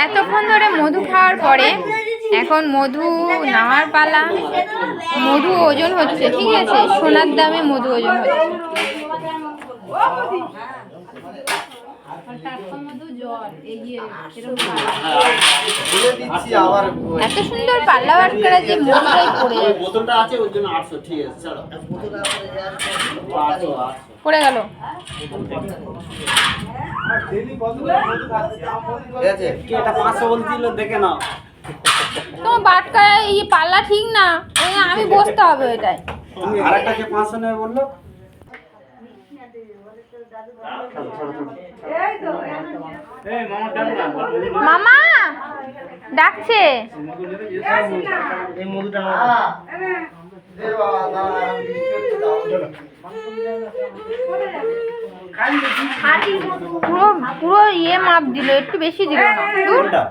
এতক্ষণ ধরে মধু খাওয়ার পরে এখন মধু নেওয়ার পালা। মধু ওজন হচ্ছে, ঠিক আছে, সোনার দামে মধু ওজন হচ্ছে। এত সুন্দর পাল্লা বার করা যে মধুটাই পড়ে যাচ্ছে। বোতলটা আছে ওর জন্য 800, ঠিক আছে চলো। পড়ে গেল। ঠিক আছে কি এটা 500 বলছিল, দেখে নাও। তোমার বাটকা এই পাল্লা ঠিক না, ওই আমি বসতে হবে ওইটাই। আরেকটা কে 500 নেবে বললো? মামা ডাকছে। পুরো পুরো ইয়ে মাপ দিল, একটু বেশি দিল না।